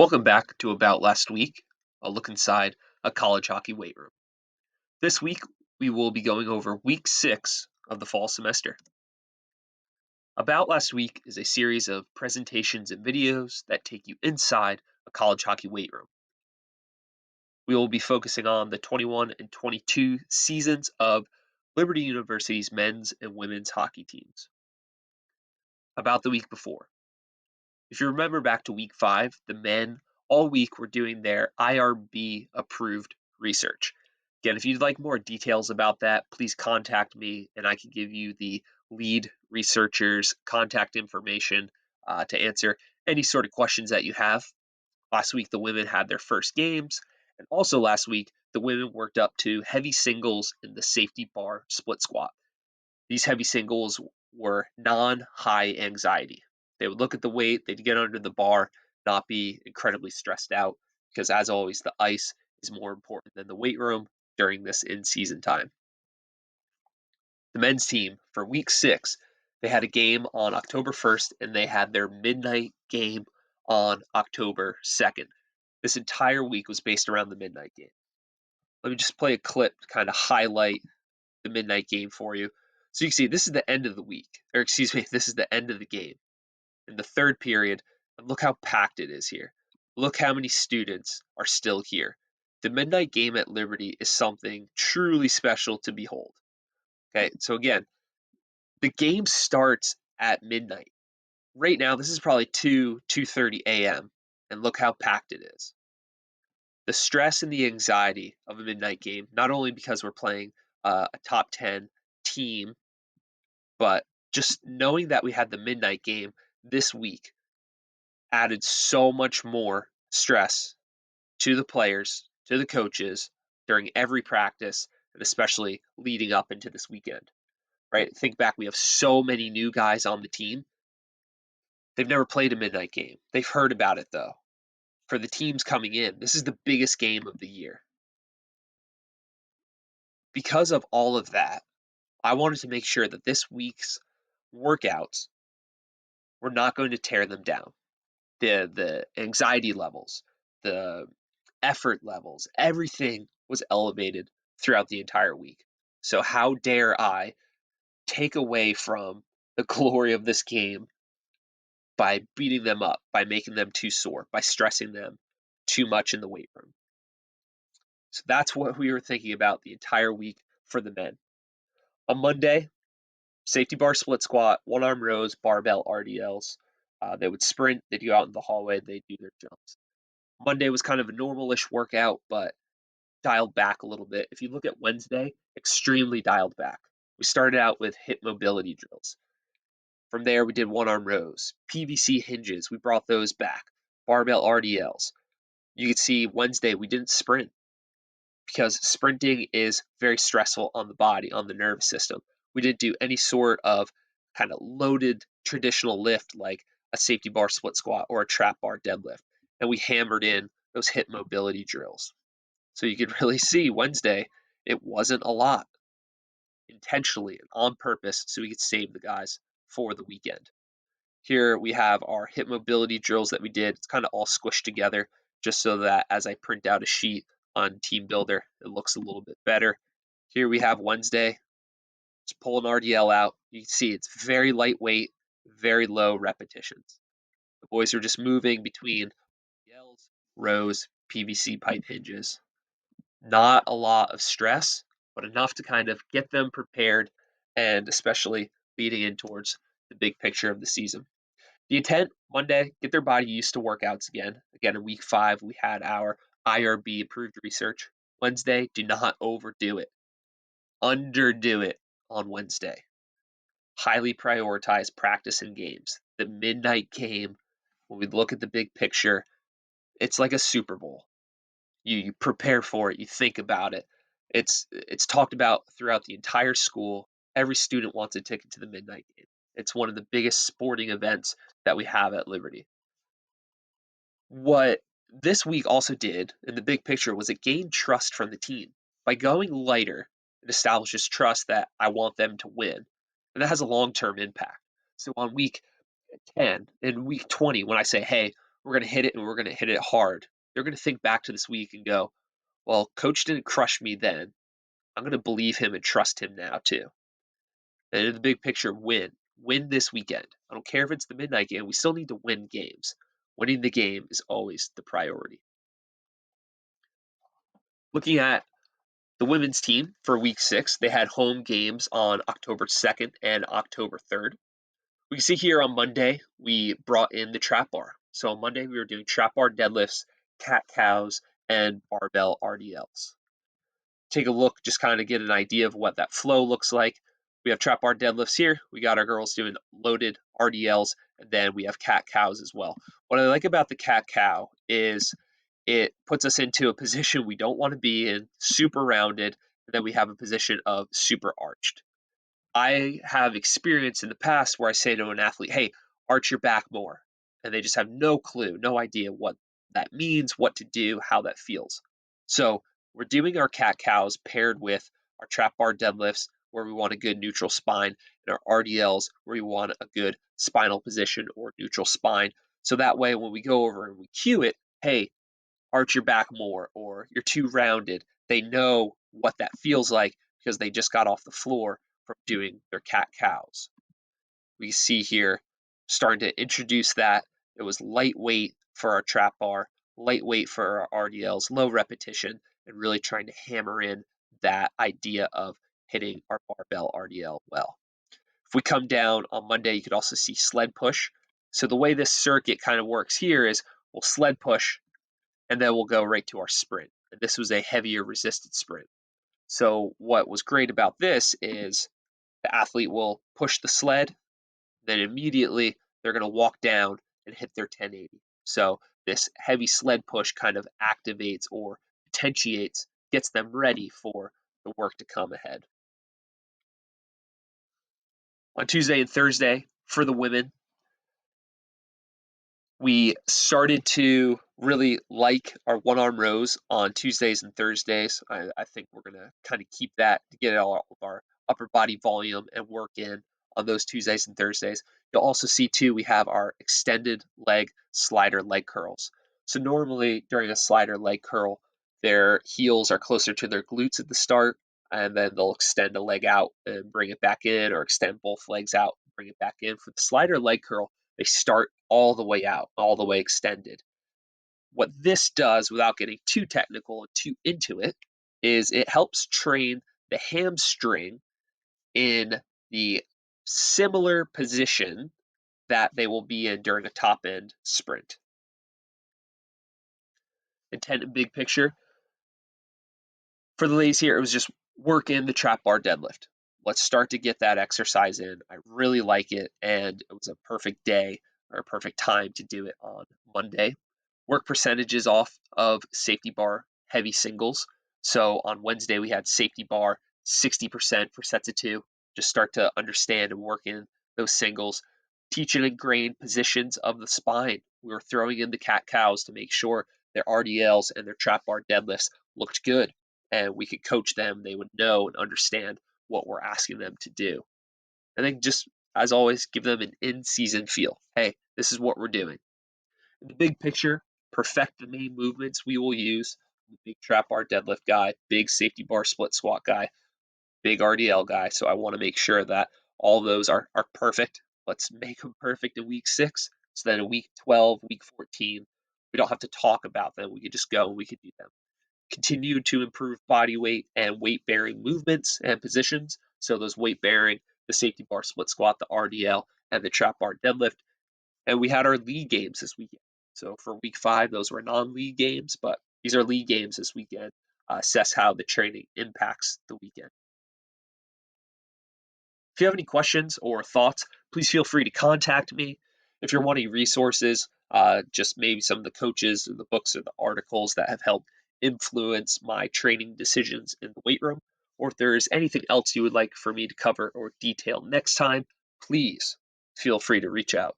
Welcome back to About Last Week, a look inside a college hockey weight room. This week, we will be going over week 6 of the fall semester. About Last Week is a series of presentations and videos that take you inside a college hockey weight room. We will be focusing on the 21 and 22 seasons of Liberty University's men's and women's hockey teams. About the week before. If you remember back to week 5, the men all week were doing their IRB approved research. Again, if you'd like more details about that, please contact me and I can give you the lead researcher's contact information to answer any sort of questions that you have. Last week, the women had their first games, and also last week, the women worked up to heavy singles in the safety bar split squat. These heavy singles were non-high anxiety. They would look at the weight, they'd get under the bar, not be incredibly stressed out, because as always, the ice is more important than the weight room during this in-season time. The men's team, for week 6, they had a game on October 1st, and they had their midnight game on October 2nd. This entire week was based around the midnight game. Let me just play a clip to kind of highlight the midnight game for you. So you can see this is the end of the week, or excuse me, this is the end of the game. In the third period, and look how packed it is here. Look how many students are still here. The midnight game at Liberty is something truly special to behold. Okay, so again, the game starts at midnight. Right now, this is probably 2:30 a.m., and look how packed it is. The stress and the anxiety of a midnight game, not only because we're playing a top 10 team, but just knowing that we had the midnight game this week added so much more stress to the players, to the coaches during every practice, and especially leading up into this weekend. Right? Think back, we have so many new guys on the team. They've never played a midnight game. They've heard about it though. For the teams coming in, this is the biggest game of the year. Because of all of that, I wanted to make sure that this week's workouts were not going to tear them down. The anxiety levels, the effort levels, everything was elevated throughout the entire week. So how dare I take away from the glory of this game by beating them up, by making them too sore, by stressing them too much in the weight room. So that's what we were thinking about the entire week for the men. On Monday, safety bar split squat, one arm rows, barbell RDLs. They would sprint, they'd go out in the hallway, they'd do their jumps. Monday was kind of a normal-ish workout, but dialed back a little bit. If you look at Wednesday, extremely dialed back. We started out with hip mobility drills. From there, we did one-arm rows, PVC hinges. We brought those back, barbell RDLs. You can see Wednesday we didn't sprint because sprinting is very stressful on the body, on the nervous system. We didn't do any sort of kind of loaded traditional lift like a safety bar split squat or a trap bar deadlift. And we hammered in those hip mobility drills. So you could really see Wednesday, it wasn't a lot intentionally and on purpose so we could save the guys for the weekend. Here we have our hip mobility drills that we did. It's kind of all squished together just so that as I print out a sheet on Team Builder, it looks a little bit better. Here we have Wednesday. Just pull an RDL out. You can see it's very lightweight, very low repetitions. The boys are just moving between RDLs, rows, PVC pipe hinges. Not a lot of stress, but enough to kind of get them prepared and especially leading in towards the big picture of the season. The intent, Monday, get their body used to workouts again. Again, in week 5, we had our IRB approved research. Wednesday, do not overdo it. Underdo it on Wednesday. Highly prioritize practice and games. The midnight game, when we look at the big picture, it's like a Super Bowl. You prepare for it, you think about it. It's talked about throughout the entire school. Every student wants a ticket to the midnight game. It's one of the biggest sporting events that we have at Liberty. What this week also did in the big picture was it gained trust from the team. By going lighter, it establishes trust that I want them to win. And that has a long-term impact. So on week 10 and week 20, when I say, hey, we're going to hit it and we're going to hit it hard. They're going to think back to this week and go, well, coach didn't crush me then. I'm going to believe him and trust him now too. And in the big picture, win. Win this weekend. I don't care if it's the midnight game. We still need to win games. Winning the game is always the priority. Looking at the women's team for week 6, they had home games on October 2nd and October 3rd. We can see here on Monday, we brought in the trap bar. So on Monday, we were doing trap bar deadlifts, cat cows, and barbell RDLs. Take a look, just kind of get an idea of what that flow looks like. We have trap bar deadlifts here. We got our girls doing loaded RDLs, and then we have cat cows as well. What I like about the cat cow is it puts us into a position we don't want to be in, super rounded, and then we have a position of super arched. I have experience in the past where I say to an athlete, hey, arch your back more. And they just have no clue, no idea what that means, what to do, how that feels. So we're doing our cat cows paired with our trap bar deadlifts where we want a good neutral spine and our RDLs where we want a good spinal position or neutral spine. So that way when we go over and we cue it, hey, arch your back more or you're too rounded, they know what that feels like because they just got off the floor from doing their cat cows. We see here starting to introduce that. It was lightweight for our trap bar, lightweight for our RDLs, low repetition, and really trying to hammer in that idea of hitting our barbell RDL well. If we come down on Monday, you could also see sled push. So the way this circuit kind of works here is we'll sled push and then we'll go right to our sprint. And this was a heavier resisted sprint. So what was great about this is the athlete will push the sled, then immediately they're going to walk down and hit their 1080. So this heavy sled push kind of activates or potentiates, gets them ready for the work to come ahead. On Tuesday and Thursday for the women, we started to really like our one-arm rows on Tuesdays and Thursdays. I think we're going to kind of keep that to get all of our upper body volume and work in on those Tuesdays and Thursdays. You'll also see, too, we have our extended leg slider leg curls. So normally during a slider leg curl, their heels are closer to their glutes at the start, and then they'll extend a leg out and bring it back in, or extend both legs out and bring it back in. For the slider leg curl, they start all the way out, all the way extended. What this does, without getting too technical and too into it, is it helps train the hamstring in the similar position that they will be in during a top end sprint. Intent and big picture. For the ladies here, it was just work in the trap bar deadlift. Let's start to get that exercise in. I really like it, and it was a perfect day or a perfect time to do it on Monday. Work percentages off of safety bar heavy singles. So on Wednesday, we had safety bar 60% for sets of 2. Just start to understand and work in those singles. Teach and ingrain positions of the spine. We were throwing in the cat cows to make sure their RDLs and their trap bar deadlifts looked good, and we could coach them. They would know and understand what we're asking them to do. And then just, as always, give them an in-season feel. Hey, this is what we're doing. In the big picture, perfect the main movements we will use. The big trap bar deadlift guy, big safety bar split squat guy, big RDL guy. So I want to make sure that all those are perfect. Let's make them perfect in week 6. So then in week 12, week 14, we don't have to talk about them. We could just go and we could do them. Continue to improve body weight and weight bearing movements and positions. So those weight bearing, the safety bar split squat, the RDL, and the trap bar deadlift. And we had our league games this weekend. So for week 5, those were non-league games, but these are league games this weekend. Assess how the training impacts the weekend. If you have any questions or thoughts, please feel free to contact me. If you're wanting resources, just maybe some of the coaches or the books or the articles that have helped influence my training decisions in the weight room, or if there's anything else you would like for me to cover or detail next time, please feel free to reach out.